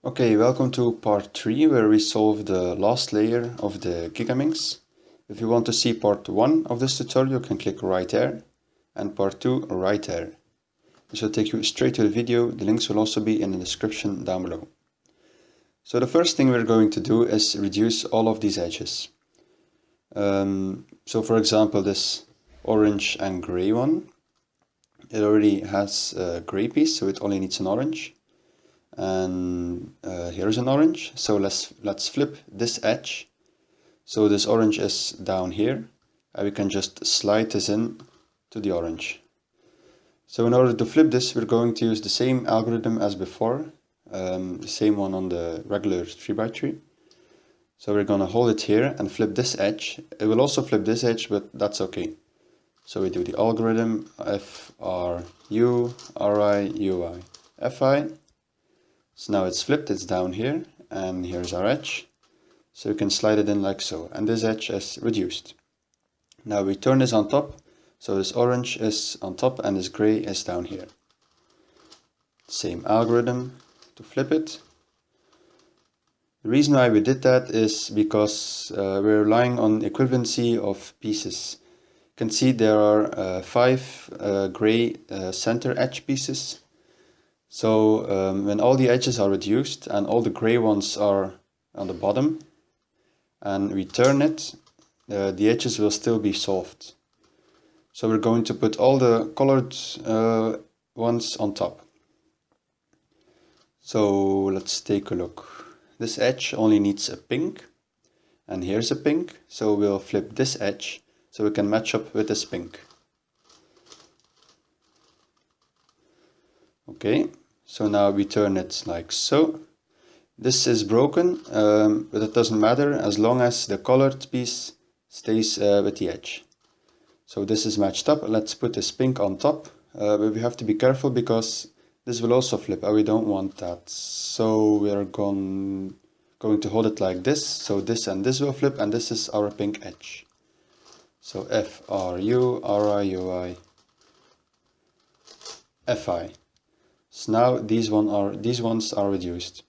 Okay, welcome to part 3 where we solve the last layer of the Gigaminx. If you want to see part 1 of this tutorial, you can click right there, and part 2 right there. This will take you straight to the video. The links will also be in the description down below. So the first thing we're going to do is reduce all of these edges. So for example, this orange and gray one, it already has a gray piece, so it only needs an orange. And here's an orange, so let's flip this edge. So this orange is down here, and we can just slide this in to the orange. So in order to flip this, we're going to use the same algorithm as before, the same one on the regular 3x3. So we're gonna hold it here and flip this edge. It will also flip this edge, but that's okay. So we do the algorithm FRU, RI, UI, FI. So now it's flipped, it's down here, and here's our edge. So you can slide it in like so, and this edge is reduced. Now we turn this on top, so this orange is on top and this gray is down here. Same algorithm to flip it. The reason why we did that is because we're relying on equivalency of pieces. You can see there are 5 gray center edge pieces. So when all the edges are reduced and all the gray ones are on the bottom and we turn it, the edges will still be soft. So we're going to put all the colored ones on top. So let's take a look. This edge only needs a pink, and here's a pink, so we'll flip this edge so we can match up with this pink. Okay. So now we turn it like so. This is broken, but it doesn't matter as long as the colored piece stays with the edge. So this is matched up. Let's put this pink on top, but we have to be careful because this will also flip and we don't want that. So we're going to hold it like this. So this and this will flip, and this is our pink edge. So FRU, RI, UI, FI. So now these ones are reduced.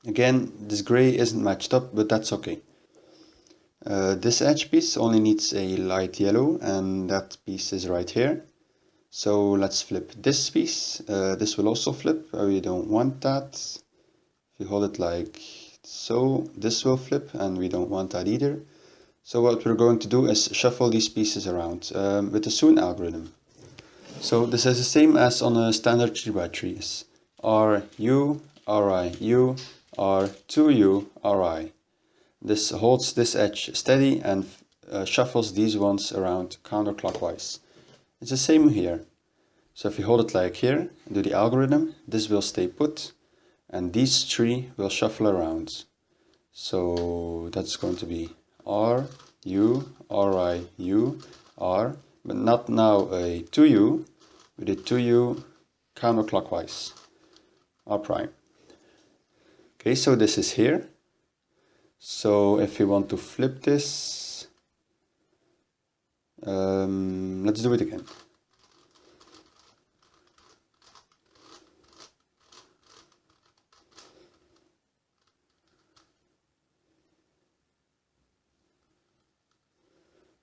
Again, this gray isn't matched up, but that's okay. This edge piece only needs a light yellow, and that piece is right here. So let's flip this piece. This will also flip. We don't want that. If you hold it like so, this will flip, and we don't want that either. So what we're going to do is shuffle these pieces around with the Soon algorithm. So this is the same as on a standard 3x3. It's RU, RI, U, R2U, RI. This holds this edge steady and shuffles these ones around counterclockwise. It's the same here. So if you hold it like here, do the algorithm, this will stay put, and these 3 will shuffle around. So that's going to be R, U, RI, U, R, but not now a 2U. We did 2U counterclockwise, R prime. Okay, so this is here. So if you want to flip this, let's do it again.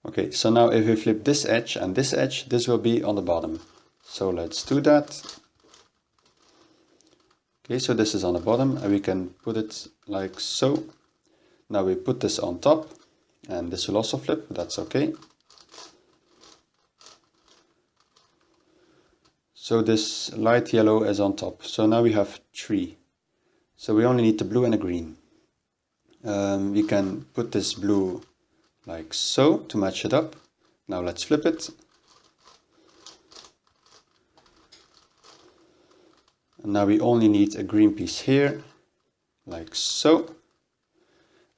Okay, so now if we flip this edge and this edge, this will be on the bottom. So let's do that. Okay, so this is on the bottom and we can put it like so. Now we put this on top and this will also flip, but that's okay. So this light yellow is on top. So now we have 3. So we only need the blue and a green. We can put this blue like so to match it up. Now let's flip it. And now we only need a green piece here, like so.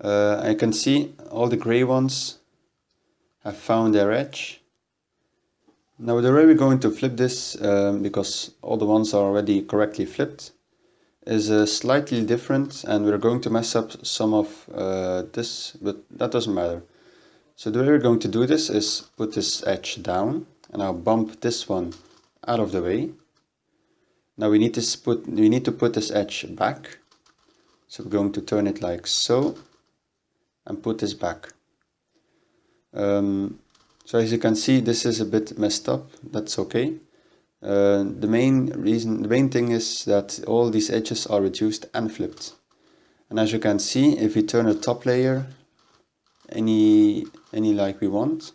I can see all the gray ones have found their edge. Now the way we're going to flip this, because all the ones are already correctly flipped, is slightly different, and we're going to mess up some of this, but that doesn't matter. So the way we're going to do this is put this edge down, and I'll bump this one out of the way. Now we need to put this edge back, So we're going to turn it like so and put this back. So as you can see, this is a bit messed up. That's okay. The main thing is that all these edges are reduced and flipped. And as you can see, if we turn a top layer any like we want,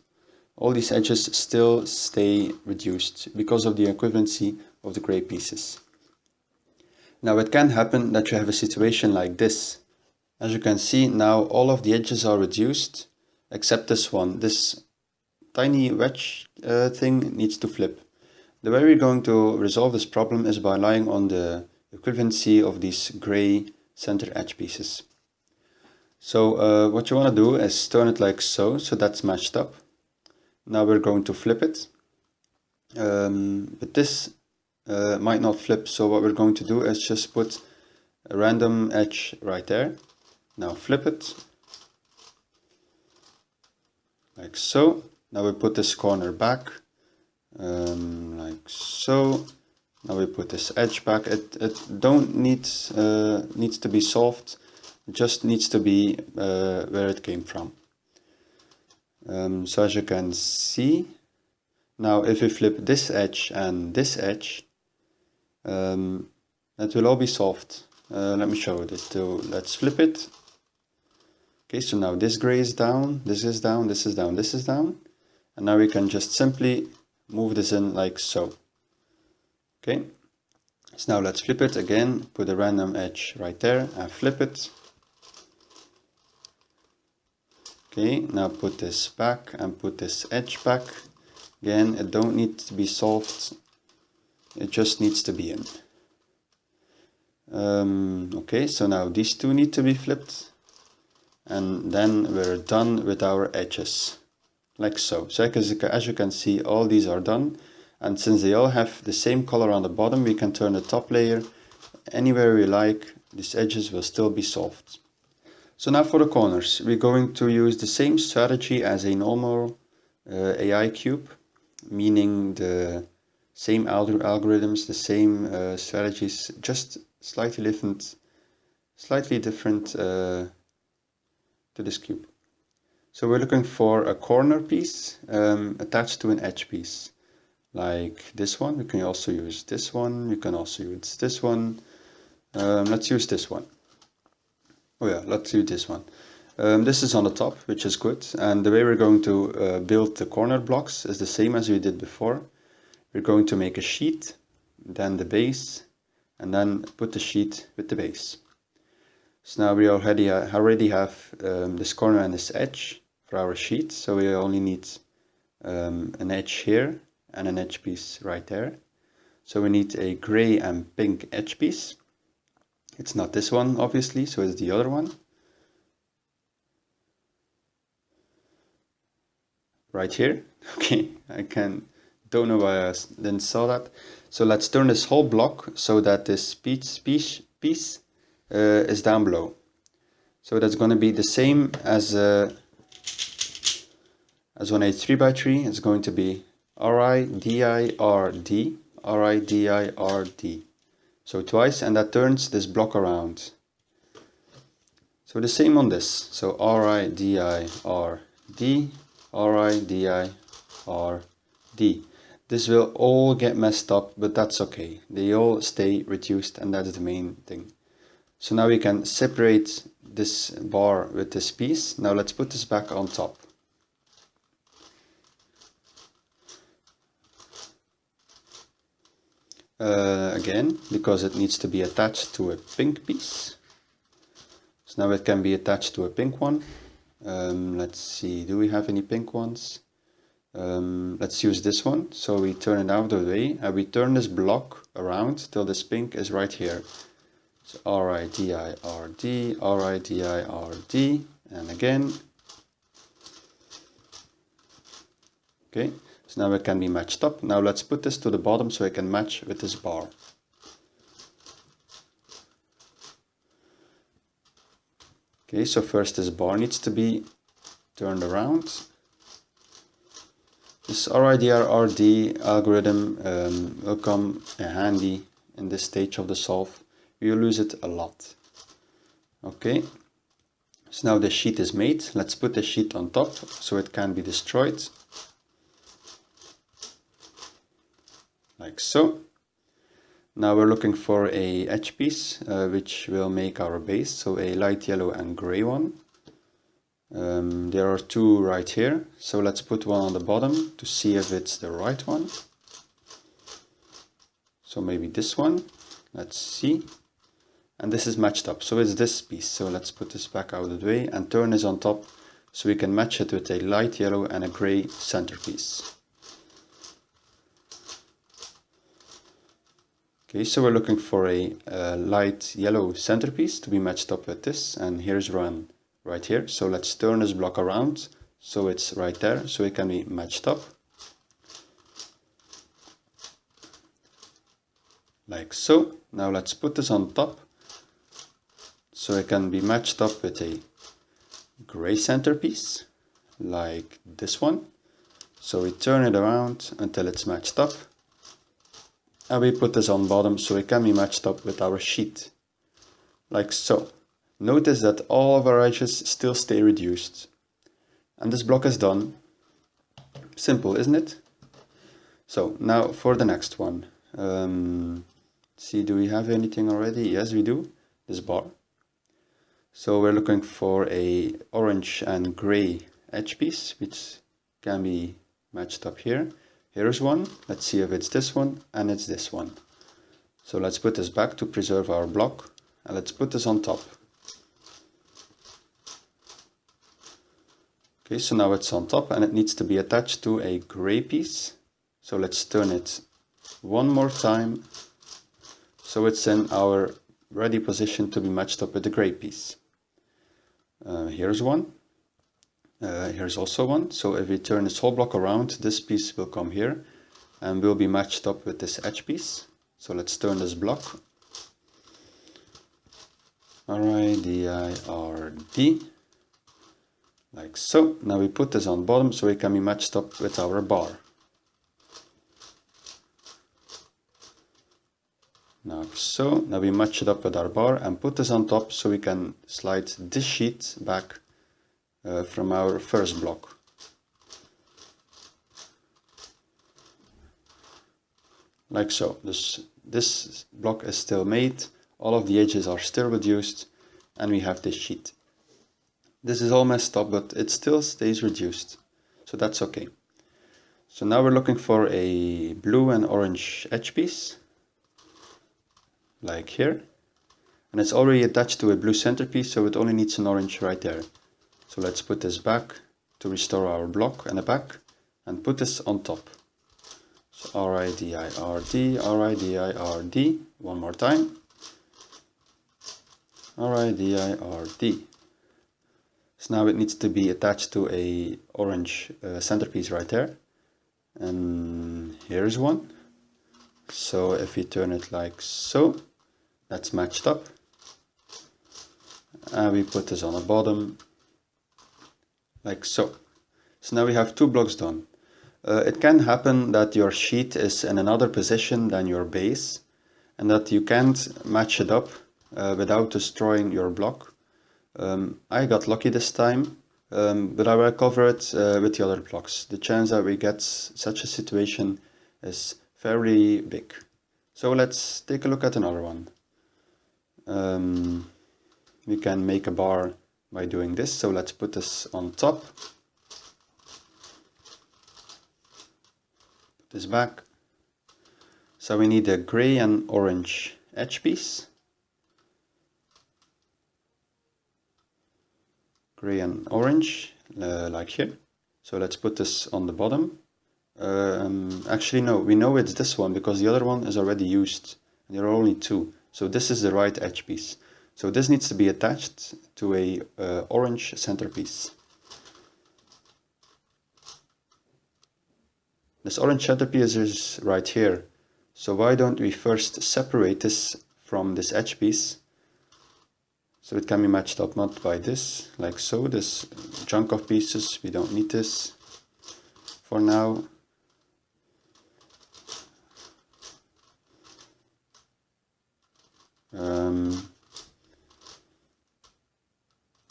all these edges still stay reduced because of the equivalency of the gray pieces. Now it can happen that you have a situation like this. As you can see, now all of the edges are reduced except this one. This tiny wedge thing needs to flip. The way we're going to resolve this problem is by relying on the equivalency of these gray center edge pieces. So what you want to do is turn it like so that's matched up. Now we're going to flip it, but this might not flip, so what we're going to do is just put a random edge right there. Now flip it, like so. Now we put this corner back, like so. Now we put this edge back. It don't needs to be solved, it just needs to be where it came from. So as you can see, now if we flip this edge and this edge, that will all be solved. Let me show this too. Let's flip it. Okay, so now this gray is down, this is down, this is down, this is down. And now we can just simply move this in like so. Okay, so now let's flip it again, put a random edge right there and flip it. Okay, now put this back and put this edge back. Again, it don't need to be solved, it just needs to be in. Okay, so now these two need to be flipped. And then we're done with our edges, like so. So as you can see, all these are done. And since they all have the same color on the bottom, we can turn the top layer anywhere we like. These edges will still be solved. So now for the corners, we're going to use the same strategy as a normal AI cube, meaning the same algorithms, the same strategies, just slightly different to this cube. So we're looking for a corner piece attached to an edge piece, like this one. You can also use this one, you can also use this one. Let's use this one. Oh yeah, let's use this one. This is on the top, which is good, and the way we're going to build the corner blocks is the same as we did before. We're going to make a sheet, then the base, and then put the sheet with the base. So now we already have this corner and this edge for our sheet, so we only need an edge here and an edge piece right there. So we need a gray and pink edge piece. It's not this one, obviously, so it's the other one. Right here. Okay, don't know why I didn't saw that. So let's turn this whole block so that this piece is down below. So that's going to be the same as on a 3x3. It's going to be RIDIRD, RIDIRD. So twice, and that turns this block around. So the same on this. So RIDIRD, RIDIRD. This will all get messed up, but that's okay. They all stay reduced, and that's the main thing. So now we can separate this bar with this piece. Now let's put this back on top. Again, because it needs to be attached to a pink piece. So now it can be attached to a pink one. Let's see, do we have any pink ones? Let's use this one. So we turn it out of the way and we turn this block around till this pink is right here. So RIDIRD, RIDIRD, and again. Okay, so now it can be matched up. Now let's put this to the bottom so it can match with this bar. Okay, so first this bar needs to be turned around. This RIDIRD algorithm will come handy in this stage of the solve. We will use it a lot. Okay, so now the sheet is made. Let's put the sheet on top so it can be destroyed. Like so. Now we're looking for a edge piece which will make our base, so a light yellow and gray one. There are two right here, so let's put one on the bottom to see if it's the right one. So maybe this one, let's see. And this is matched up, so it's this piece. So let's put this back out of the way and turn this on top so we can match it with a light yellow and a gray centerpiece. Okay, so we're looking for a light yellow centerpiece to be matched up with this, and here's one right here. So let's turn this block around so it's right there, so it can be matched up. Like so. Now let's put this on top so it can be matched up with a gray centerpiece, like this one. So we turn it around until it's matched up. And we put this on bottom so it can be matched up with our sheet. Like so. Notice that all of our edges still stay reduced. And this block is done. Simple, isn't it? So now for the next one. See, do we have anything already? Yes, we do. This bar. So we're looking for a orange and gray edge piece, which can be matched up here. Here's one. Let's see if it's this one, and it's this one. So let's put this back to preserve our block, and let's put this on top. Okay, so now it's on top and it needs to be attached to a gray piece. So let's turn it one more time so it's in our ready position to be matched up with the gray piece. Here's one. Here's also one. So if we turn this whole block around, this piece will come here and will be matched up with this edge piece. So let's turn this block. RIDIRD. Like so. Now we put this on bottom so it can be matched up with our bar. Like so. Now we match it up with our bar and put this on top so we can slide this sheet back from our first block. Like so. This block is still made, all of the edges are still reduced, and we have this sheet. This is all messed up, but it still stays reduced, so that's okay. So now we're looking for a blue and orange edge piece, like here. And it's already attached to a blue centerpiece, so it only needs an orange right there. So let's put this back to restore our block and the back, and put this on top. So RIDIRD, RIDIRD, one more time. RIDIRD. So now it needs to be attached to a orange centerpiece right there. And here's one. So if we turn it like so, that's matched up. And we put this on the bottom, like so. So now we have two blocks done. It can happen that your sheet is in another position than your base, and that you can't match it up without destroying your block. I got lucky this time, but I will cover it with the other blocks. The chance that we get such a situation is very big. So let's take a look at another one. We can make a bar by doing this, so let's put this on top. Put this back. So we need a gray and orange edge piece. Gray and orange, like here. So let's put this on the bottom. Actually no, we know it's this one because the other one is already used and there are only two. So this is the right edge piece. So this needs to be attached to a orange centerpiece. This orange centerpiece is right here. So why don't we first separate this from this edge piece, so it can be matched up, not by this, like so, this chunk of pieces, we don't need this for now.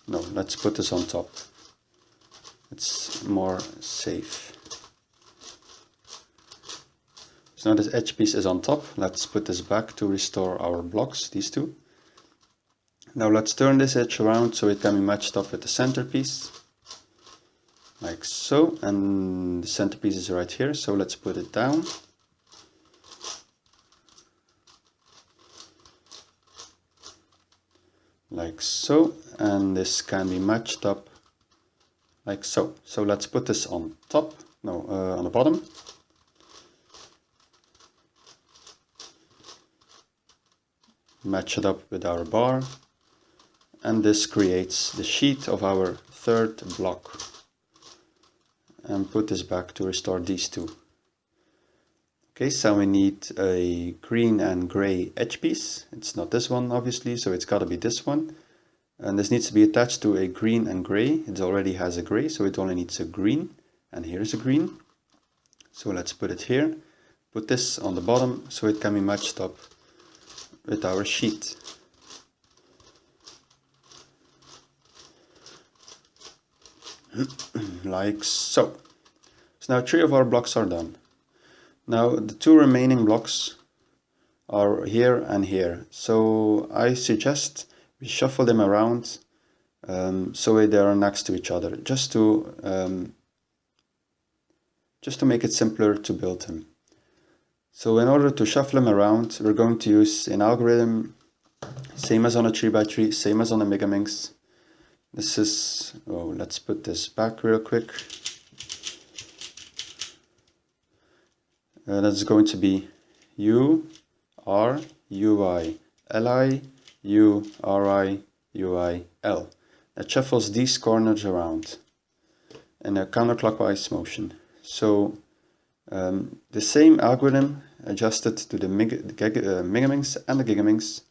No, let's put this on top. It's more safe. So now this edge piece is on top. Let's put this back to restore our blocks, these two. Now let's turn this edge around so it can be matched up with the centerpiece. Like so, and the centerpiece is right here, so let's put it down. Like so, and this can be matched up like so. So let's put this on top, on the bottom. Match it up with our bar, and this creates the sheet of our third block. And put this back to restore these two. Okay, so we need a green and gray edge piece. It's not this one, obviously, so it's got to be this one. And this needs to be attached to a green and gray. It already has a gray, so it only needs a green. And here's a green. So let's put it here. Put this on the bottom so it can be matched up with our sheet. Like so. So now 3 of our blocks are done. Now the 2 remaining blocks are here and here. So I suggest we shuffle them around so they are next to each other, just to make it simpler to build them. So in order to shuffle them around, we're going to use an algorithm, same as on a 3x3, same as on a Gigaminx. This is, let's put this back real quick. That's going to be U, R, U, I, L, I, U, R, I, U, I, L. That shuffles these corners around in a counterclockwise motion. So the same algorithm adjusted to the Gigaminx and the Gigaminx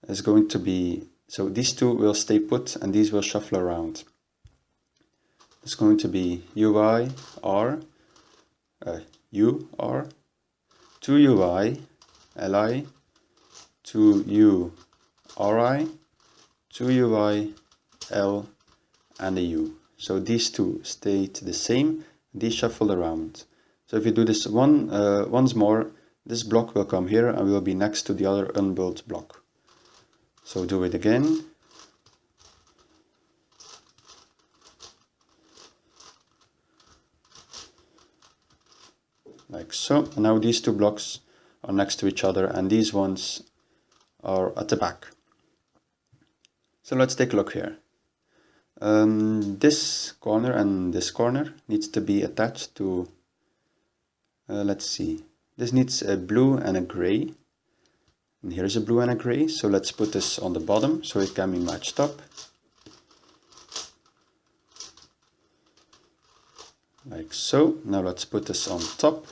is going to be, so these two will stay put and these will shuffle around. It's going to be UI, R, U, R, 2 UI, Li, 2 U, Ri, 2 UI, L, and a U. So these two stayed the same, these shuffled around. So if you do this once more, this block will come here and will be next to the other unbuilt block. So do it again. Like so. And now these 2 blocks are next to each other and these ones are at the back. So let's take a look here. This corner and this corner needs to be attached to, let's see, this needs a blue and a gray. And here's a blue and a gray, so let's put this on the bottom so it can be matched up. Like so. Now let's put this on top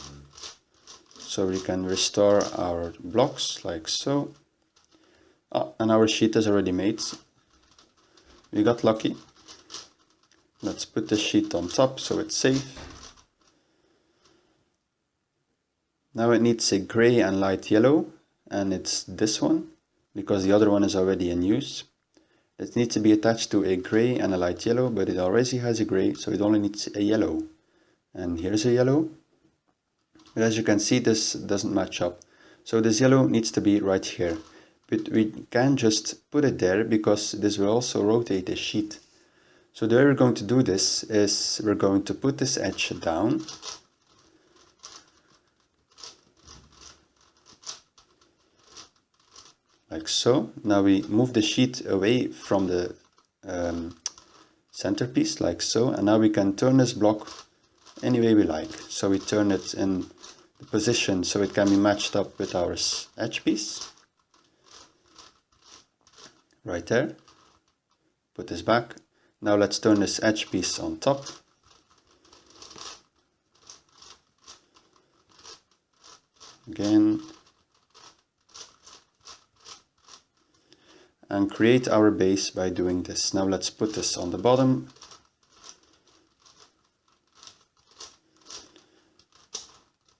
so we can restore our blocks like so. And our sheet is already made. We got lucky. Let's put the sheet on top so it's safe. Now it needs a gray and light yellow, and it's this one because the other one is already in use. It needs to be attached to a gray and a light yellow, but it already has a gray, so it only needs a yellow. And here's a yellow. But as you can see, this doesn't match up. So this yellow needs to be right here. But we can just put it there because this will also rotate the sheet. So the way we're going to do this is we're going to put this edge down. Like so. Now we move the sheet away from the centerpiece, like so. And now we can turn this block any way we like. So we turn it in the position so it can be matched up with our edge piece. Right there. Put this back. Now let's turn this edge piece on top. Again. And create our base by doing this. Now let's put this on the bottom.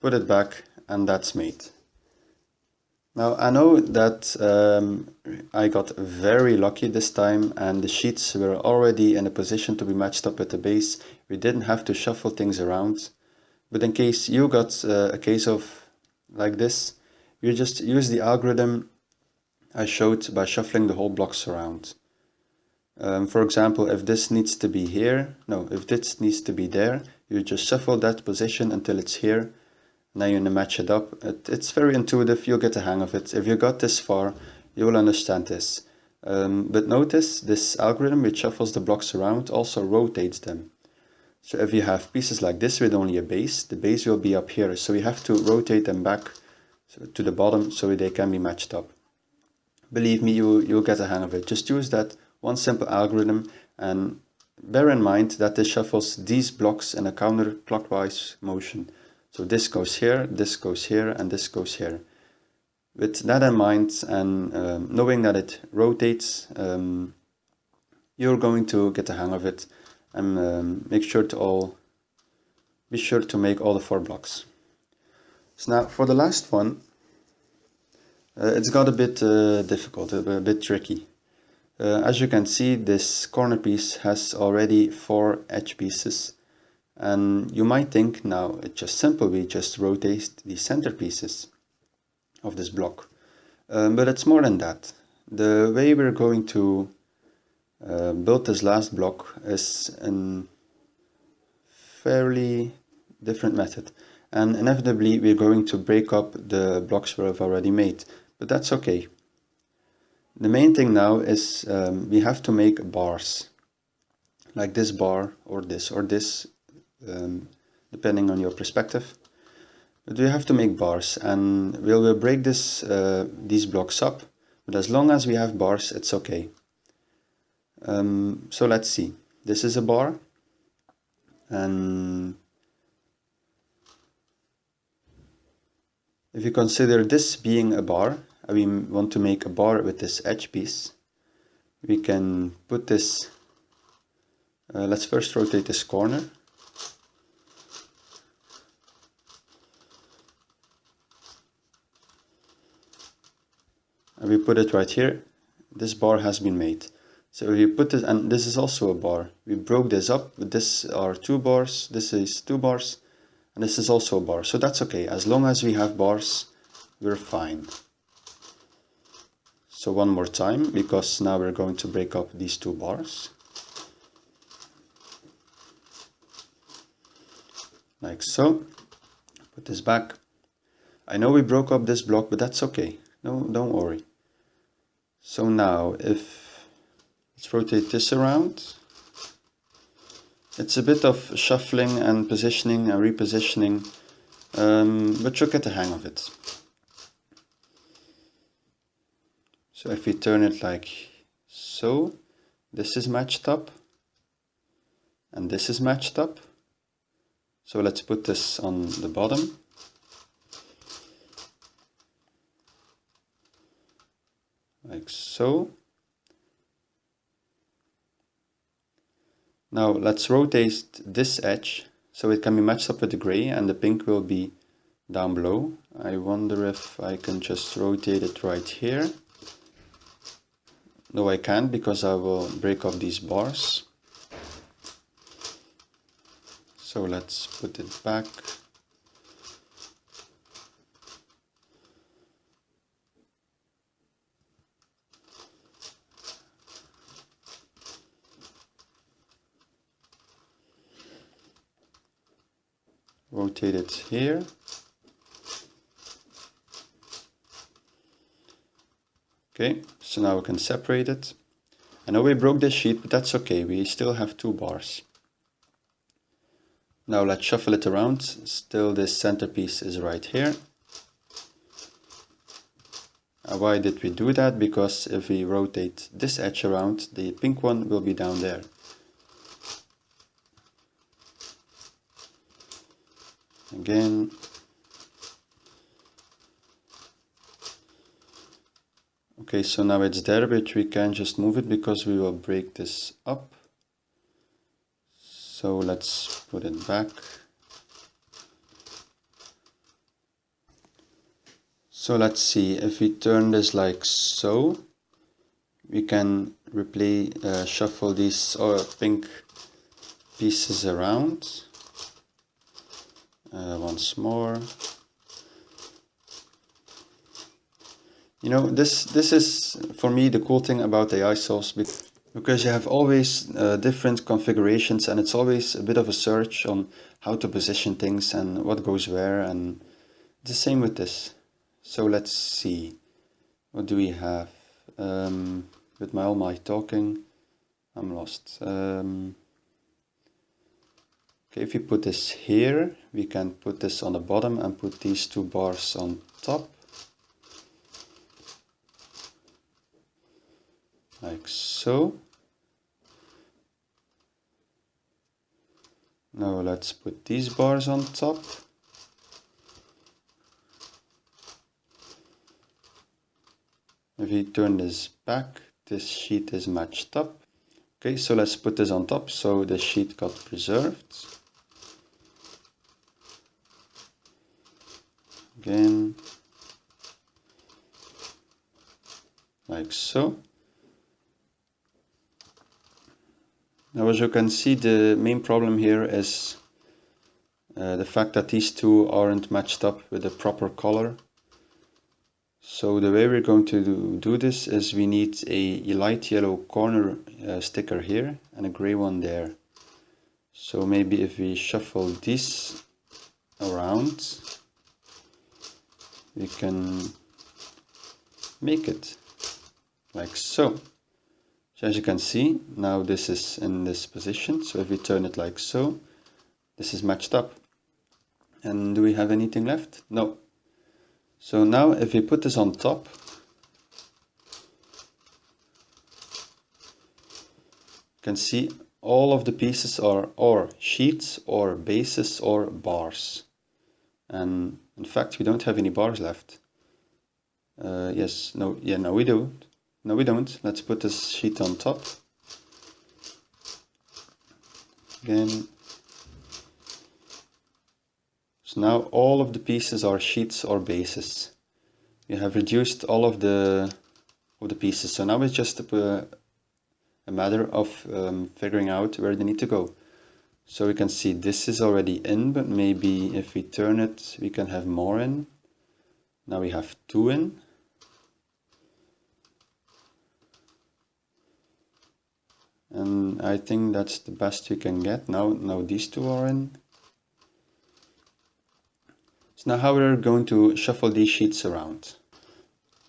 Put it back, and that's made. Now I know that I got very lucky this time and the sheets were already in a position to be matched up with the base. We didn't have to shuffle things around. But in case you got a case of like this, you just use the algorithm I showed by shuffling the whole blocks around. For example, if this needs to be here, no, if this needs to be there, you just shuffle that position until it's here. Now you're gonna match it up. It's very intuitive, you'll get the hang of it. If you got this far, you will understand this. But notice this algorithm which shuffles the blocks around also rotates them. So if you have pieces like this with only a base, the base will be up here. So you have to rotate them back to the bottom so they can be matched up. Believe me, you'll get a hang of it. Just use that one simple algorithm and bear in mind that this shuffles these blocks in a counterclockwise motion. So this goes here, and this goes here. With that in mind and knowing that it rotates, you're going to get the hang of it and be sure to make all the 4 blocks. So now for the last one, it's got a bit difficult, a bit tricky. As you can see, this corner piece has already 4 edge pieces, and you might think now it's just simple, we just rotate the center pieces of this block. But it's more than that. The way we're going to build this last block is a fairly different method, and inevitably we're going to break up the blocks we've already made, but that's okay. The main thing now is we have to make bars, like this bar or this, depending on your perspective. But we have to make bars, and we'll break these blocks up, but as long as we have bars, it's okay. So let's see. This is a bar, and if you consider this being a bar, we want to make a bar with this edge piece, we can put this, let's first rotate this corner. And we put it right here. This bar has been made. So if you put it, and this is also a bar. We broke this up, but this are 2 bars, this is 2 bars, and this is also a bar. So that's okay. As long as we have bars, we're fine. So one more time, because now we're going to break up these 2 bars. Like so. Put this back. I know we broke up this block, but that's okay. No, don't worry. So now, let's rotate this around. It's a bit of shuffling and positioning and repositioning, but you'll get the hang of it. So if we turn it like so, this is matched up, and this is matched up. So let's put this on the bottom. Like so. Now let's rotate this edge so it can be matched up with the gray, and the pink will be down below. I wonder if I can just rotate it right here. No, I can't, because I will break off these bars. So let's put it back. Rotate it here. Okay, so now we can separate it. I know we broke this sheet, but that's okay, we still have 2 bars. Now let's shuffle it around. Still this centerpiece is right here. Why did we do that? Because if we rotate this edge around, the pink one will be down there. Again. Okay, so now it's there, but we can just move it because we will break this up. So let's put it back. So let's see, if we turn this like so, we can shuffle these pink pieces around. Once more. You know, this is for me the cool thing about AI source, because you have always different configurations, and it's always a bit of a search on how to position things and what goes where, and the same with this. So let's see, what do we have? With all my talking, I'm lost. Okay, if we put this here, we can put this on the bottom and put these two bars on top. Like so. Now let's put these bars on top. If we turn this back, this sheet is matched up. Okay, so let's put this on top so the sheet got preserved. Again, like so. Now, as you can see, the main problem here is the fact that these two aren't matched up with the proper color. So the way we're going to do this is we need a light yellow corner sticker here and a gray one there. So maybe if we shuffle these around, we can make it like so. So as you can see, now this is in this position. So if we turn it like so, this is matched up. And do we have anything left? No. So now if we put this on top, you can see all of the pieces are or sheets or bases or bars. And in fact, we don't have any bars left. Yes, no, yeah, no we do. No, we don't. Let's put this sheet on top. Again. So now all of the pieces are sheets or bases. We have reduced all of the pieces. So now it's just a matter of figuring out where they need to go. So we can see this is already in, but maybe if we turn it, we can have more in. Now we have two in. And I think that's the best we can get. Now these two are in. So now how we're going to shuffle these sheets around.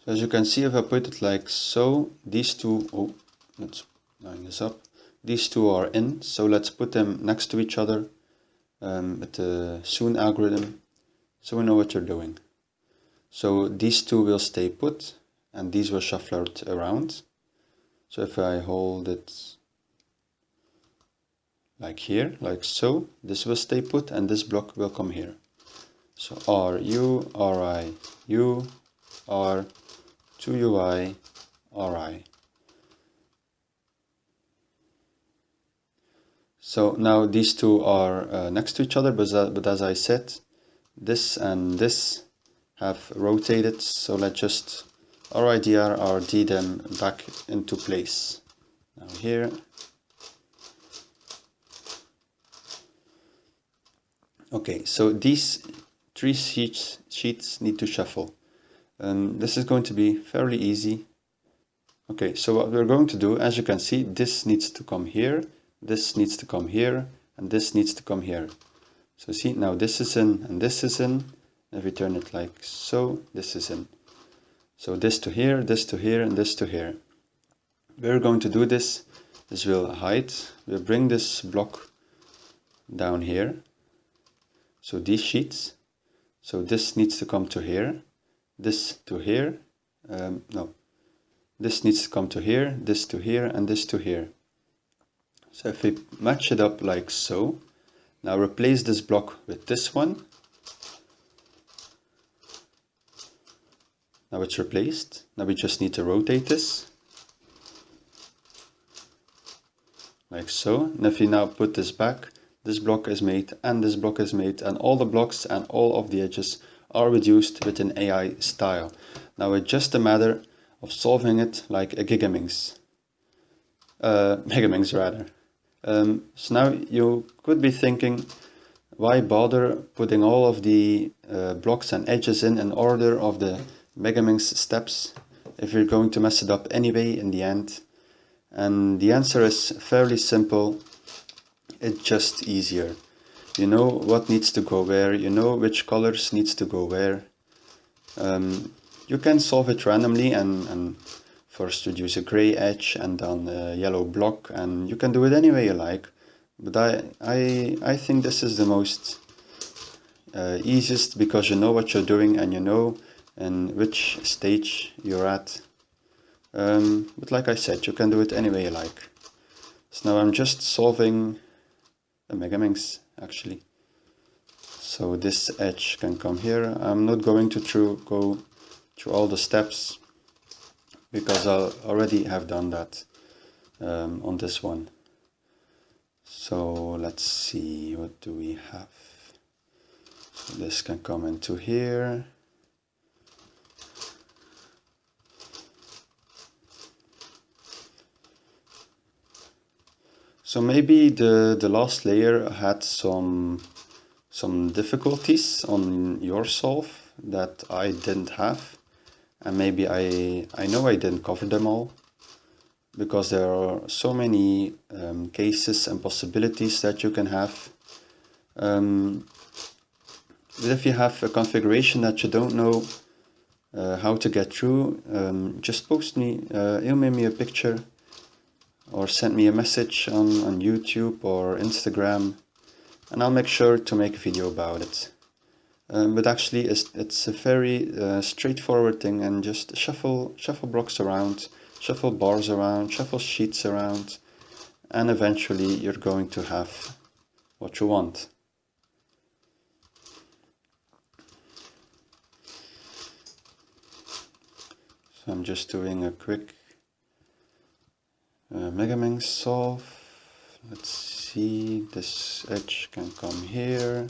So as you can see, if I put it like so, these two, let's line this up. These two are in, so let's put them next to each other with the soon algorithm, so we know what you're doing. So these two will stay put, and these will shuffle around. So if I hold it like here, like so, this will stay put and this block will come here. So R, U, R, I, U, R, 2UI, RI. So now these two are next to each other, but as I said, this and this have rotated, so let's just RIDR, RD them back into place. Now here. Okay, so these three sheets need to shuffle. This is going to be fairly easy. Okay, so what we're going to do, as you can see, this needs to come here, this needs to come here, and this needs to come here. So see, now this is in and this is in. If we turn it like so, this is in. So this to here, this to here, and this to here. We're going to do this we'll bring this block down here. So these sheets, so this needs to come to here, this to here, no, this needs to come to here, this to here, and this to here. So if we match it up like so, now replace this block with this one. Now it's replaced. Now we just need to rotate this. Like so. And if you now put this back, this block is made and this block is made, and all the blocks and all of the edges are reduced with an AI style. Now it's just a matter of solving it like a Gigaminx. Megaminx rather. So now you could be thinking, why bother putting all of the blocks and edges in order of the Megaminx steps if you're going to mess it up anyway in the end? And the answer is fairly simple. It's just easier. You know what needs to go where, you know which colors needs to go where. You can solve it randomly and first reduce a gray edge and then a yellow block, and you can do it any way you like. But I think this is the most easiest, because you know what you're doing and you know in which stage you're at. But like I said, you can do it any way you like. So now I'm just solving a Megaminx actually. So this edge can come here. I'm not going to go through all the steps because I already have done that on this one. So let's see, what do we have? So this can come into here. So maybe the last layer had some difficulties on your solve that I didn't have, and maybe I know I didn't cover them all, because there are so many cases and possibilities that you can have. But if you have a configuration that you don't know how to get through, just email me a picture or send me a message on YouTube or Instagram, and I'll make sure to make a video about it. But actually it's a very straightforward thing, and just shuffle blocks around, shuffle bars around, shuffle sheets around, and eventually you're going to have what you want. So I'm just doing a quick Megaminx solve. Let's see, this edge can come here.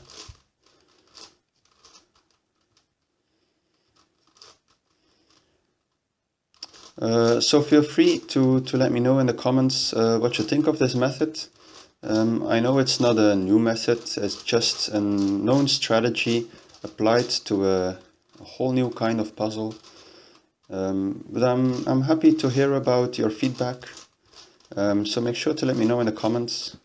So feel free to let me know in the comments what you think of this method. I know it's not a new method, it's just a known strategy applied to a whole new kind of puzzle. But I'm happy to hear about your feedback. So make sure to let me know in the comments.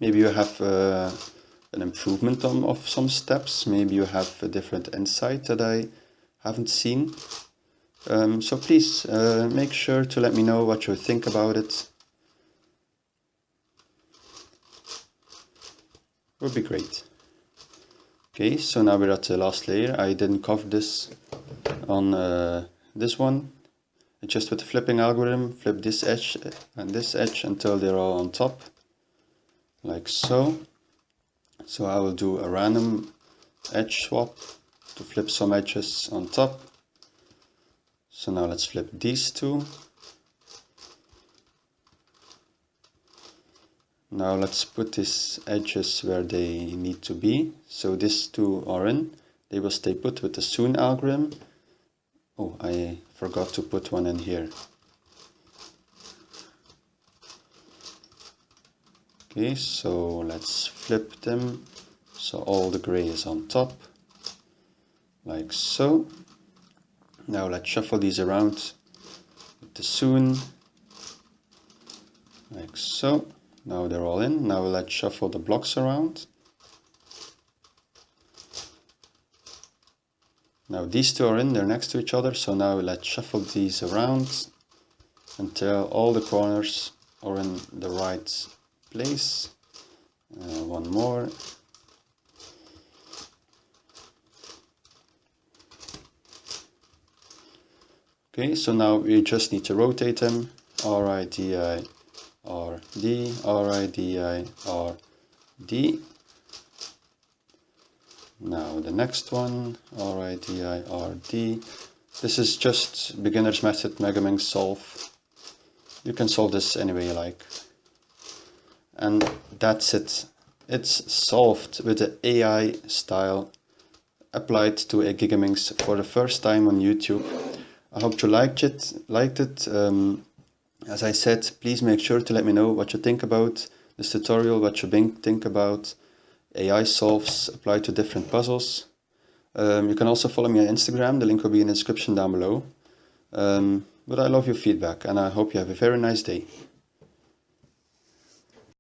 Maybe you have an improvement of some steps. Maybe you have a different insight that I haven't seen. So please make sure to let me know what you think about it. Would be great. Okay, so now we're at the last layer. I didn't cover this on this one. Just with the flipping algorithm, flip this edge and this edge until they're all on top, like so. So I will do a random edge swap to flip some edges on top. So now let's flip these two. Now let's put these edges where they need to be. So these two are in, they will stay put with the soon algorithm. Oh, I forgot to put one in here. Okay, so let's flip them so all the gray is on top, like so. Now let's shuffle these around with the soon, like so. Now they're all in. Now let's shuffle the blocks around. Now these two are in, they're next to each other, so now let's shuffle these around until all the corners are in the right place. One more. Okay, so now we just need to rotate them. R-I-D-I, R-D, R-I-D-I, R-D. Now the next one, R-I-D-I-R-D. This is just beginner's method Megaminx solve. You can solve this any way you like. And that's it. it's solved with the AI style applied to a Gigaminx for the first time on YouTube. I hope you liked it. As I said, please make sure to let me know what you think about this tutorial, what you think about AI solves applied to different puzzles. You can also follow me on Instagram, the link will be in the description down below. But I love your feedback and I hope you have a very nice day.